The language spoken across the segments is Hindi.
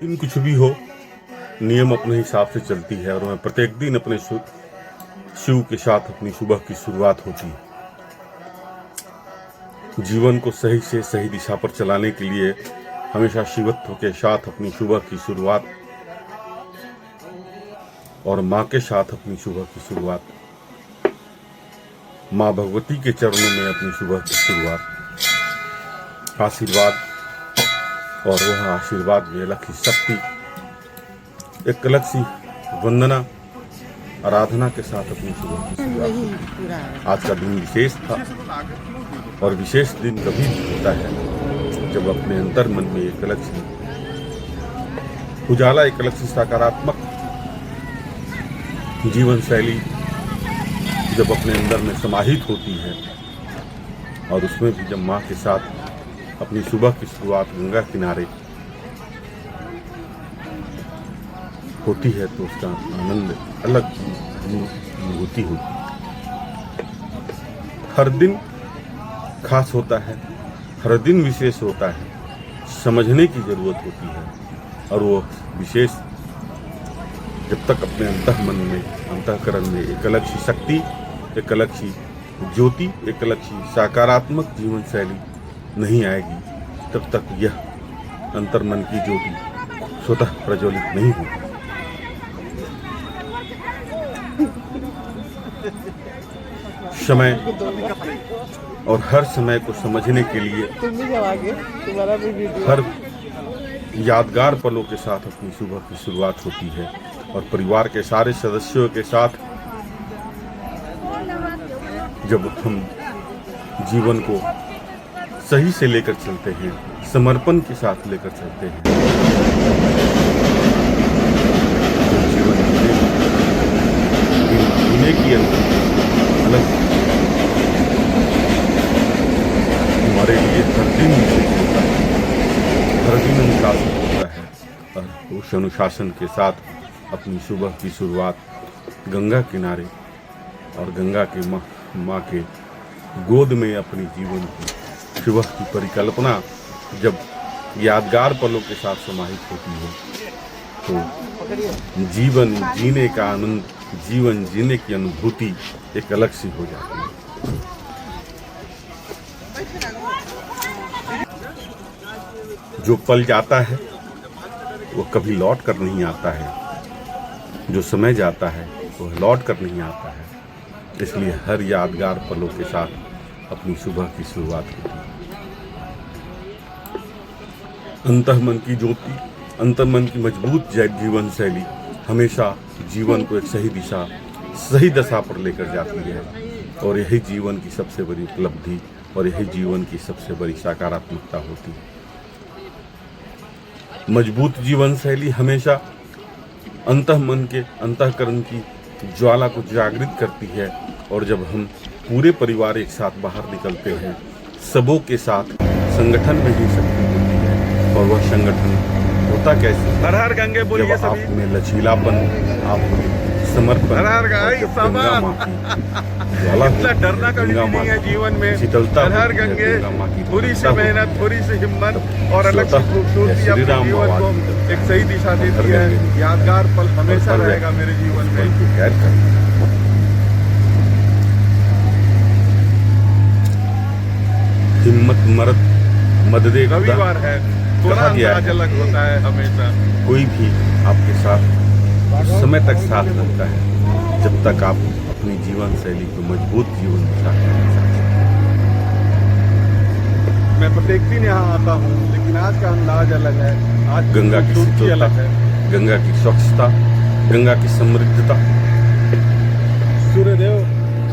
दिन कुछ भी हो, नियम अपने हिसाब से चलती है और मैं प्रत्येक दिन अपने शिव के साथ अपनी सुबह की शुरुआत होती है। जीवन को सही से सही दिशा पर चलाने के लिए हमेशा शिवत्व के साथ अपनी सुबह की शुरुआत और माँ के साथ अपनी सुबह की शुरुआत, माँ भगवती के चरणों में अपनी सुबह की शुरुआत, आशीर्वाद और वह आशीर्वाद में अलग ही शक्ति, एक अलग सी वंदना आराधना के साथ अपनी सुबह की शुरुआत। आज का दिन विशेष था और विशेष दिन कभी होता है जब अपने अंतर मन में एक अलग सी उजाला, एक अलग सी सकारात्मक जीवन शैली जब अपने अंदर में समाहित होती है और उसमें भी जब माँ के साथ अपनी सुबह की शुरुआत गंगा किनारे होती है तो उसका आनंद अलग अनुभूति होती है। हर दिन खास होता है, हर दिन विशेष होता है, समझने की जरूरत होती है और वो विशेष जब तक अपने अंतःमन में, अंतःकरण में एक अलग सी शक्ति, एक अलग सी ज्योति, एक अलग सी सकारात्मक जीवन शैली नहीं आएगी तब तक यह अंतर्मन की ज्योति स्वतः प्रज्वलित नहीं होगी। समय और हर समय को समझने के लिए हर यादगार पलों के साथ अपनी सुबह की शुरुआत होती है और परिवार के सारे सदस्यों के साथ जब हम जीवन को सही से लेकर चलते हैं, समर्पण के साथ लेकर चलते हैं, तो जीवन जीने की अलग हमारे लिए हर दिन होता है, हर दिन अनुशासन होता है और उस अनुशासन के साथ अपनी सुबह की शुरुआत गंगा किनारे और गंगा के माँ के गोद में अपनी जीवन की सुबह की परिकल्पना जब यादगार पलों के साथ समाहित होती है तो जीवन जीने का आनंद, जीवन जीने की अनुभूति एक अलग सी हो जाती है। जो पल जाता है वो कभी लौट कर नहीं आता है, जो समय जाता है वो लौट कर नहीं आता है, इसलिए हर यादगार पलों के साथ अपनी सुबह की शुरुआत होती है। अंतःमन की ज्योति, अंतर्मन की मजबूत जीवन शैली हमेशा जीवन को एक सही दिशा, सही दशा पर लेकर जाती है और यही जीवन की सबसे बड़ी उपलब्धि और यही जीवन की सबसे बड़ी सकारात्मकता होती है। मजबूत जीवन शैली हमेशा अंतःमन के, अंतःकरण की ज्वाला को जागृत करती है और जब हम पूरे परिवार एक साथ बाहर निकलते हैं, सबों के साथ संगठन में ही शक्ति होती है और वह संगठन होता कैसे? हर हर गंगे बोलिए जब आप में लचीलापन, आप में समर्पण, हर हर गंगा माँ की ज्वाला इतना डरना कभी नहीं है जीवन में। शीतलता, हर गंगे थोड़ी सी मेहनत, थोड़ी सी हिम्मत और अलग सी खूबसूरती अपने जीवन को एक सही दिशा देती है। यादगार पल हमेशा रहेगा मेरे जीवन में। हिम्मत मर्द मददे रविवार है, थोड़ा अंदाज अलग होता है हमेशा। कोई भी आपके साथ उस समय तक साथ रहता है जब तक आप अपनी जीवन शैली को मजबूत जीवन दिशा में। मैं प्रत्येक दिन यहाँ आता हूँ लेकिन आज का अंदाज अलग है। आज गंगा की खूबसूरती अलग है, गंगा की स्वच्छता, गंगा की समृद्धता, सूर्यदेव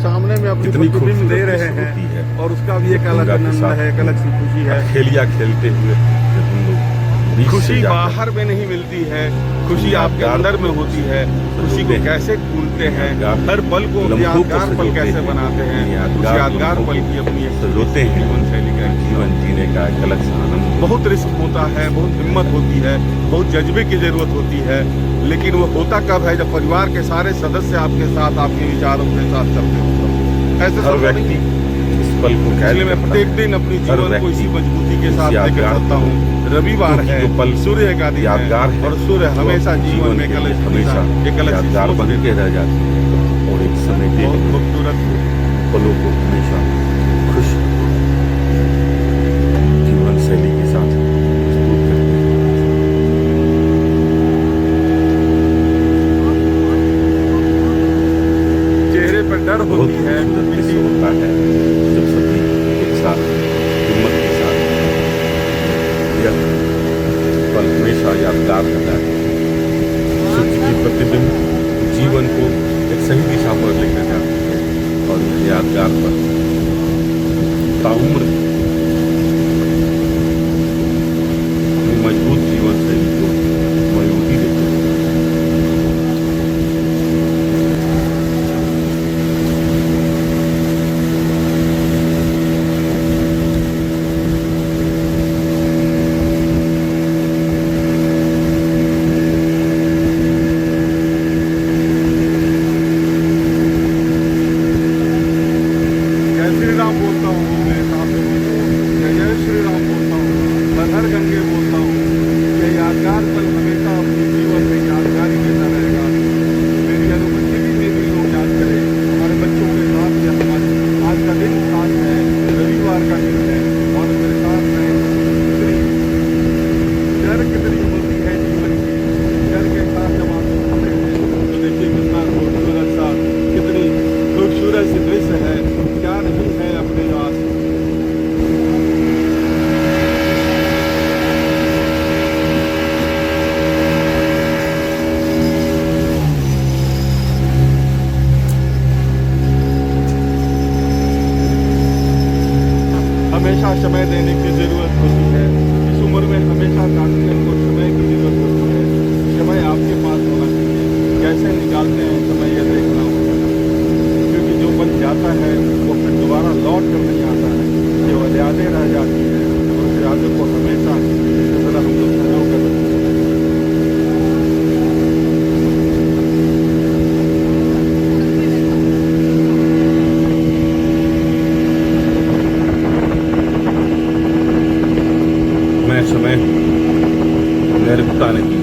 सामने में अपनी कितनी प्रतिबिंब दे रहे खूबसूरती हैं है और उसका भी एक अलग आनंद है, एक अलग सी खुशी है। खेलिया खेलते हुए जब हम लोग बीच खुशी से जाकर बाहर में नहीं मिलती है, खुशी आपके अंदर में होती है। खुशी को कैसे भूलते हैं, हर पल को यादगार पल कैसे बनाते हैं, उस यादगार पल की अपनी सजोते हैं। जीवन शैली का जीवन जीने का एक अलग सा आनंद। बहुत रिस्क होता है, बहुत हिम्मत होती है, बहुत जज्बे की जरूरत होती है, लेकिन वो होता कब है जब परिवार के सारे सदस्य आपके साथ, आपके विचारों के साथ चलते हैं। ऐसे हर व्यक्ति इस पल को मैं प्रत्येक दिन अपनी जीवन को इसी मजबूती जी के साथ इस लेकर यादगार चलता हूँ। रविवार क्योंकि है, जो पल सूर्य का दिन यादगार है है, और सूर्य वो हमेशा जीवन में के लिए एक हमेशा अलग सी यादगार सोच बन देता के है। रह जाती है और एक समय के बहुत लिए खूबसूरत पलों को हमेशा खुश जीवन शैली के साथ प्रस्तुत करते हैं। चेहरे पर डर बहुत होती है खूबसूरत किसी दृश्य होता है जब सभी एक साथ हिम्मत के साथ यह पल हमेशा यादगार रहता है। सूर्य की प्रतिबिंब जीवन को एक सही दिशा पर लेकर जाती है और यह यादगार पल ताउम्र अपनी मजबूत जीवन शैली को मजबूती देते हैं। जय श्री राम बोलता हूँ मैं सामने जय श्री राम बोलता हूँ, मैं हर गंगे बोलता हूँ। ये यादगार पल हमेशा अपने जीवन में यादगार ही देता रहेगा। मेरी अनुपस्थिति में भी लोग याद करें, हमारे बच्चों के साथ या हमारे आज का दिन खास है, रविवार का दिन है और मेरे साथ में कितनी होती है जीवन की। डर के साथ जब आप होते हैं तो देखिए कितना खूबसूरत सा, कितनी खूबसूरत सी दृश्य है, क्या नहीं है अपने पास। हमेशा समय देने की जरूरत होती है। इस उम्र में हमेशा काटने को समय की जरूरत होती है। समय आपके पास होना चाहिए, कैसे निकालते हैं समय यह देखना होगा, क्योंकि जो बन जाता है वो फिर दोबारा लौट कर नहीं आता है, केवल यादें रह जाती है और उस यादों को हमेशा इसी तरह हम लोग संजो कर रखते हैं। मैं समय मैं रुकता नहीं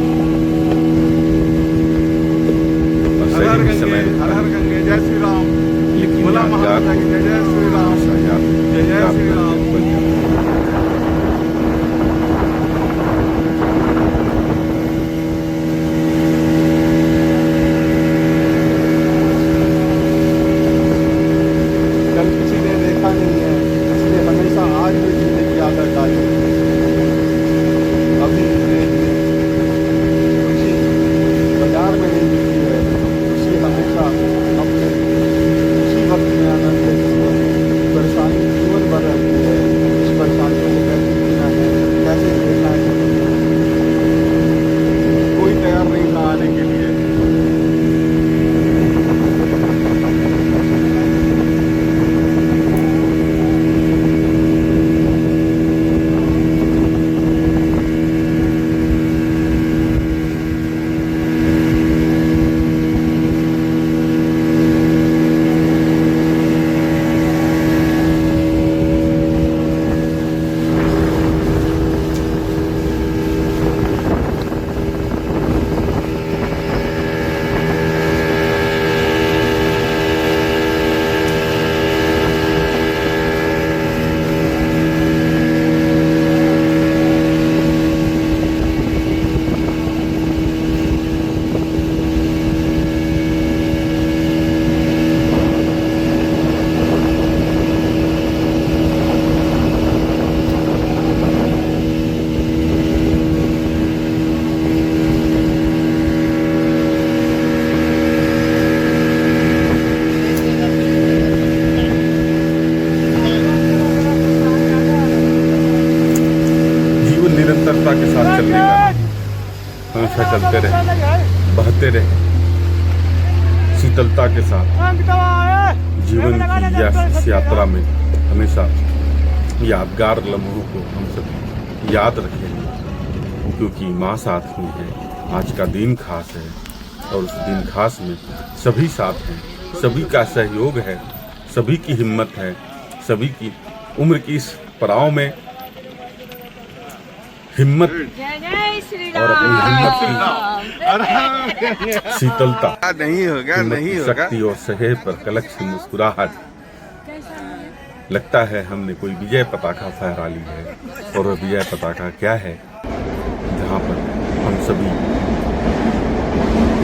और हर हर सही गंगे, समय हर रुकता हर नहीं, गंगे, जय श्री राम। लेकिन बोला यादगार महाराजा की जय जय श्री राम, जय जय श्री राम। बन जाता है। कल किसी ने देखा नहीं है, इसलिए हमेशा आज भी जीने की आदत डाली। अभी खुशी बाजार में नहीं मिलती है, खुशी हमेशा अपने उसी वक्त में आनंद लेती है। परेशानी जीवन भर रहती है, इस परेशानियों को कैसे जीना है, कैसे झेलना है, कोई तैयार नहीं था आने के लिए। निरंतरता के साथ चलने का हमेशा चलते रहे, बहते रहे शीतलता के साथ। जीवन की इस यात्रा में हमेशा यादगार लम्हों को हम सब याद रखेंगे, क्योंकि माँ साथ ही है। आज का दिन खास है और उस दिन खास में सभी साथ हैं, सभी का सहयोग है, सभी की हिम्मत है, सभी की उम्र की इस पड़ाव में हिम्मत जय जय श्री और अपनी हिम्मत राम। की शीतलता, नहीं होगा, हिम्मत नहीं की होगा। शक्ति और सहे पर कलक सी मुस्कुराहट। लगता है हमने कोई विजय पताका फहरा ली है। और वह विजय पताका क्या है? जहाँ पर हम सभी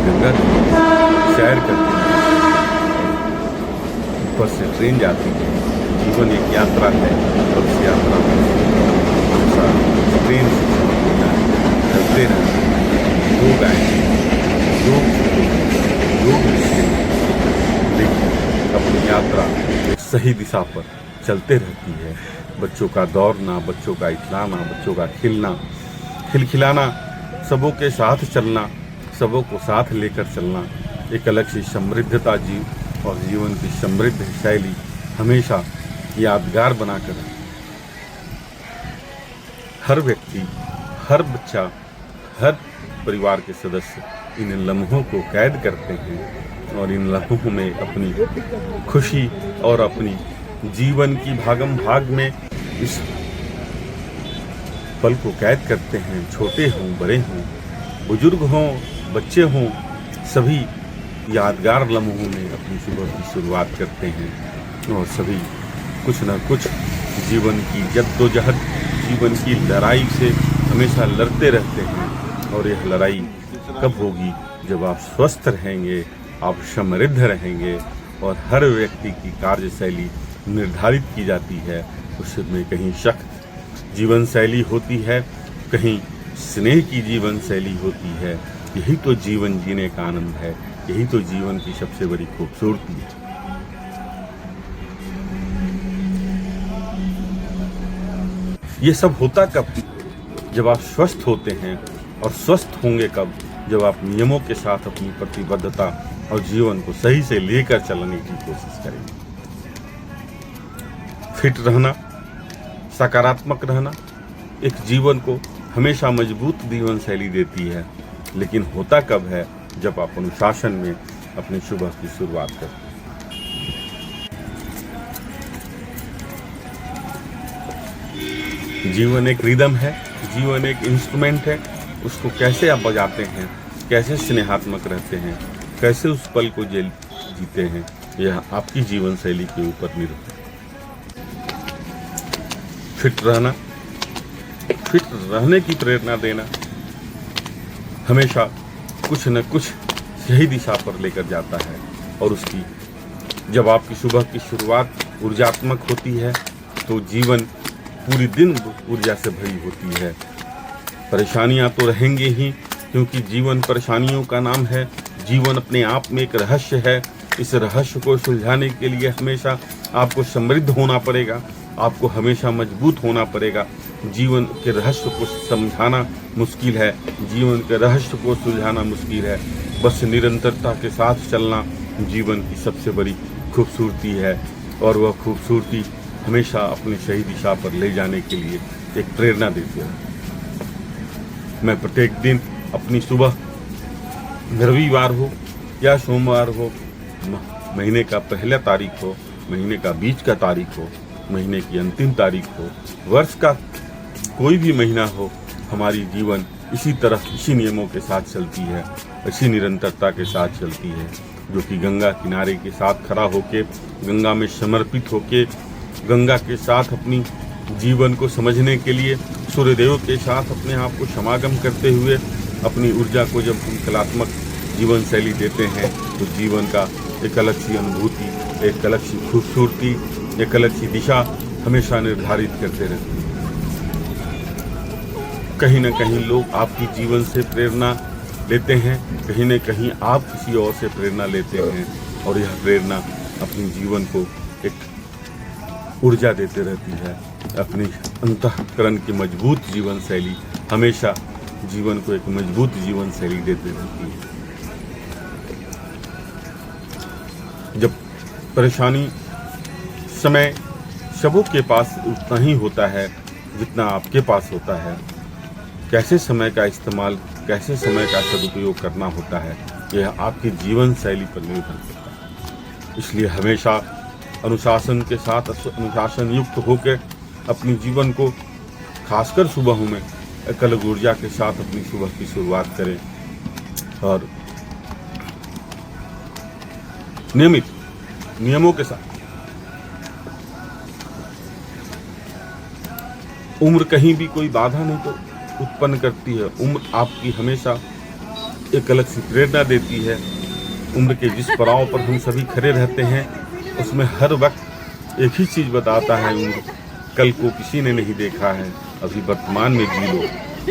गंगा की सैर करते हैं, ऊपर से ट्रेन जाती है। जीवन एक यात्रा है और उस यात्रा में हमेशा ट्रेन से चलते रहते हैं। लोग आएंगे, लोग मिलते हैं, लेकिन अपनी यात्रा एक सही दिशा पर चलते रहती है। बच्चों का दौड़ना, बच्चों का इखलाना, बच्चों का खिलना, खिलखिलाना, सबों के साथ चलना, सबों को साथ लेकर चलना, एक अलग सी समृद्धता और जीवन की समृद्ध शैली हमेशा यादगार बनाकर हर व्यक्ति, हर बच्चा, हर परिवार के सदस्य इन लम्हों को कैद करते हैं और इन लम्हों में अपनी खुशी और अपनी जीवन की भागम भाग में इस पल को कैद करते हैं। छोटे हों, बड़े हों, बुजुर्ग हों, बच्चे हों, सभी यादगार लम्हों में अपनी सुबह की शुरुआत करते हैं और सभी कुछ न कुछ जीवन की जद्दोजहद, जीवन की लड़ाई से हमेशा लड़ते रहते हैं। और यह लड़ाई कब होगी? जब आप स्वस्थ रहेंगे, आप समृद्ध रहेंगे और हर व्यक्ति की कार्यशैली निर्धारित की जाती है। उसमें कहीं शक जीवन शैली होती है, कहीं स्नेह की जीवन शैली होती है। यही तो जीवन जीने का आनंद है, यही तो जीवन की सबसे बड़ी खूबसूरती है। ये सब होता कब? जब आप स्वस्थ होते हैं। और स्वस्थ होंगे कब? जब आप नियमों के साथ अपनी प्रतिबद्धता और जीवन को सही से लेकर चलने की कोशिश करेंगे। फिट रहना, सकारात्मक रहना एक जीवन को हमेशा मजबूत जीवन शैली देती है। लेकिन होता कब है? जब आप अनुशासन में अपनी सुबह की शुरुआत करते हैं। जीवन एक रिदम है, जीवन एक इंस्ट्रूमेंट है। उसको कैसे आप बजाते हैं, कैसे स्नेहात्मक रहते हैं, कैसे उस पल को जीते हैं, यह आपकी जीवन शैली के ऊपर निर्भर है। फिट रहना, फिट रहने की प्रेरणा देना हमेशा कुछ न कुछ सही दिशा पर लेकर जाता है। और उसकी जब आपकी सुबह की शुरुआत ऊर्जात्मक होती है तो जीवन पूरी दिन ऊर्जा से भरी होती है। परेशानियां तो रहेंगी ही, क्योंकि जीवन परेशानियों का नाम है। जीवन अपने आप में एक रहस्य है। इस रहस्य को सुलझाने के लिए हमेशा आपको समृद्ध होना पड़ेगा, आपको हमेशा मजबूत होना पड़ेगा। जीवन के रहस्य को समझाना मुश्किल है, जीवन के रहस्य को सुलझाना मुश्किल है। बस निरंतरता के साथ चलना जीवन की सबसे बड़ी खूबसूरती है। और वह खूबसूरती हमेशा अपनी सही दिशा पर ले जाने के लिए एक प्रेरणा देती है। मैं प्रत्येक दिन अपनी सुबह, रविवार हो या सोमवार हो, महीने का पहला तारीख हो, महीने का बीच का तारीख हो, महीने की अंतिम तारीख हो, वर्ष का कोई भी महीना हो, हमारी जीवन इसी तरह, इसी नियमों के साथ चलती है, इसी निरंतरता के साथ चलती है, जो कि गंगा किनारे के साथ खड़ा होके, गंगा में समर्पित होके, गंगा के साथ अपनी जीवन को समझने के लिए सूर्यदेव के साथ अपने आप को समागम करते हुए अपनी ऊर्जा को जब हम कलात्मक जीवन शैली देते हैं तो जीवन का एक अलग सी अनुभूति, एक अलग सी खूबसूरती, एक अलग सी दिशा हमेशा निर्धारित करते रहते हैं। कहीं न कहीं लोग आपकी जीवन से प्रेरणा लेते हैं, कहीं न कहीं आप किसी और से प्रेरणा लेते हैं, और यह प्रेरणा अपने जीवन को एक ऊर्जा देते रहती है। अपनी अंतःकरण की मजबूत जीवन शैली हमेशा जीवन को एक मजबूत जीवन शैली देते रहती है। जब परेशानी समय सबों के पास उतना ही होता है जितना आपके पास होता है। कैसे समय का इस्तेमाल, कैसे समय का सदुपयोग करना होता है, यह आपकी जीवन शैली पर निर्भर करता है। इसलिए हमेशा अनुशासन के साथ, अनुशासन युक्त होकर अपने जीवन को खासकर सुबहों में एक अलग ऊर्जा के साथ अपनी सुबह की शुरुआत करें और नियमित नियमों के साथ। उम्र कहीं भी कोई बाधा नहीं तो उत्पन्न करती है। उम्र आपकी हमेशा एक अलग सी प्रेरणा देती है। उम्र के जिस पड़ाव पर हम सभी खड़े रहते हैं उसमें हर वक्त एक ही चीज़ बताता है उम्र, कल को किसी ने नहीं देखा है, अभी वर्तमान में जी लो,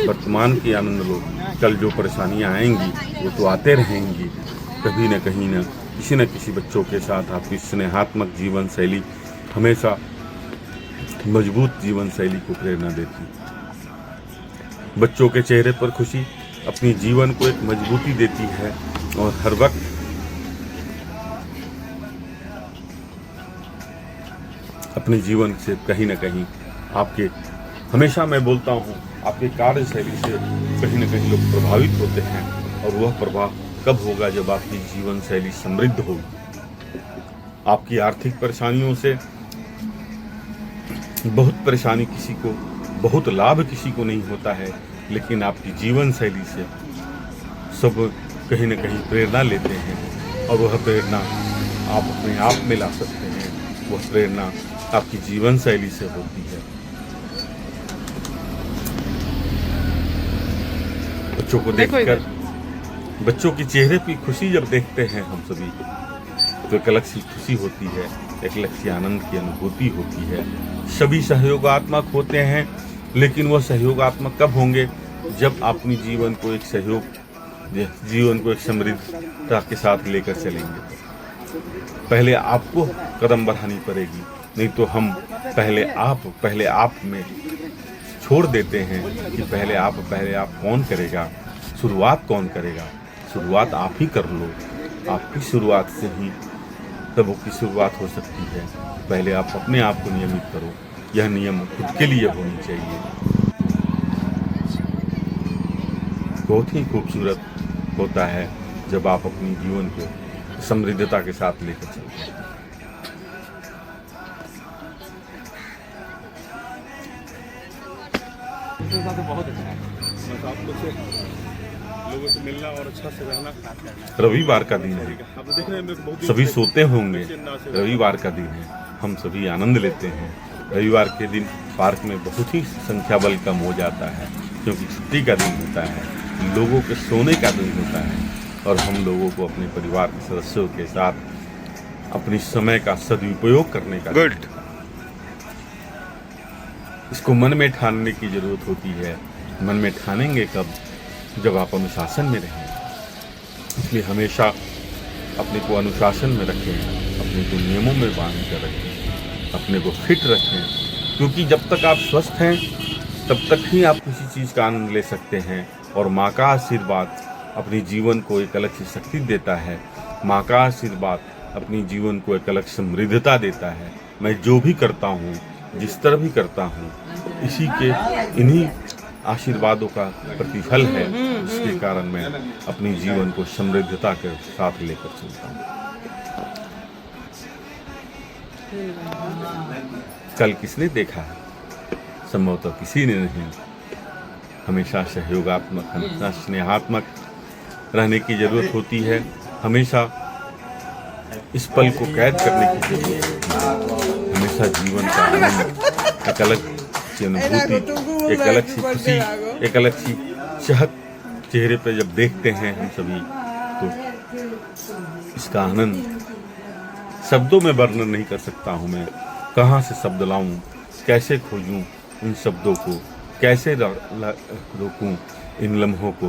वर्तमान की आनंद लो। कल जो परेशानियां आएंगी वो तो आते रहेंगी। कभी न कहीं न किसी न किसी बच्चों के साथ आपकी स्नेहात्मक जीवन शैली हमेशा मजबूत जीवन शैली को प्रेरणा देती। बच्चों के चेहरे पर खुशी अपनी जीवन को एक मजबूती देती है और हर वक्त अपने जीवन से कहीं न कहीं आपके, हमेशा मैं बोलता हूँ, आपके कार्यशैली से कहीं न कहीं लोग प्रभावित होते हैं। और वह प्रभाव कब होगा? जब आपकी जीवन शैली समृद्ध होगी। आपकी आर्थिक परेशानियों से बहुत परेशानी किसी को, बहुत लाभ किसी को नहीं होता है, लेकिन आपकी जीवन शैली से सब कहीं न कहीं प्रेरणा लेते हैं और वह प्रेरणा आप अपने आप में ला सकते हैं। वह प्रेरणा आपकी जीवन शैली से होती है। बच्चों को देखकर, बच्चों के चेहरे की खुशी जब देखते हैं हम सभी, तो एक अलग सी खुशी होती है, एक अलग सी आनंद की अनुभूति होती है। सभी सहयोगात्मक होते हैं, लेकिन वह सहयोगात्मक कब होंगे? जब अपनी जीवन को एक समृद्धता के साथ लेकर चलेंगे। पहले आपको कदम बढ़ानी पड़ेगी, नहीं तो हम पहले आप में छोड़ देते हैं कि पहले आप कौन करेगा, शुरुआत कौन करेगा? शुरुआत आप ही कर लो। आपकी शुरुआत से ही सबों की शुरुआत हो सकती है। पहले आप अपने आप को नियमित करो। यह नियम खुद के लिए होनी चाहिए। बहुत ही खूबसूरत होता है जब आप अपनी जीवन को समृद्धता के साथ लेकर चलते हैं। बहुत अच्छा है, बस आप लोगों से मिलना और अच्छा से रहना। रविवार का दिन है, आप देख रहे हैं बहुत सभी सोते होंगे। रविवार का दिन है, हम सभी आनंद लेते हैं। रविवार के दिन पार्क में बहुत ही संख्या बल कम हो जाता है, क्योंकि छुट्टी का दिन होता है, लोगों के सोने का दिन होता है और हम लोगों को अपने परिवार के सदस्यों के साथ अपनी समय का सदुपयोग करने का दिन है। इसको मन में ठानने की जरूरत होती है। मन में ठानेंगे कब? जब आप अनुशासन में रहेंगे। इसलिए हमेशा अपने को अनुशासन में रखें, अपने को नियमों में बांध कर रखें, अपने को फिट रखें, क्योंकि जब तक आप स्वस्थ हैं तब तक ही आप किसी चीज़ का आनंद ले सकते हैं। और माँ का आशीर्वाद अपनी जीवन को एक अलग सी शक्ति देता है। माँ का आशीर्वाद अपनी जीवन को एक अलग समृद्धता देता है। मैं जो भी करता हूँ, जिस तरह भी करता हूँ, इन्हीं आशीर्वादों का प्रतिफल है, जिसके कारण मैं अपनी जीवन को समृद्धता के साथ लेकर चलता हूँ। कल किसने देखा है? संभवतः किसी ने नहीं। हमेशा सहयोगात्मक, हमेशा स्नेहात्मक रहने की जरूरत होती है। हमेशा इस पल को कैद करने की जरूरत होती है। हमेशा जीवन का आनंद, एक अलग सी अनुभूति, एक अलग सी खुशी, एक अलग सी चहक चेहरे पर जब देखते हैं हम सभी, तो इसका आनंद शब्दों में वर्णन नहीं कर सकता हूँ मैं। कहाँ से शब्द लाऊं, कैसे खोजूं उन शब्दों को, कैसे रोकूं इन लम्हों को।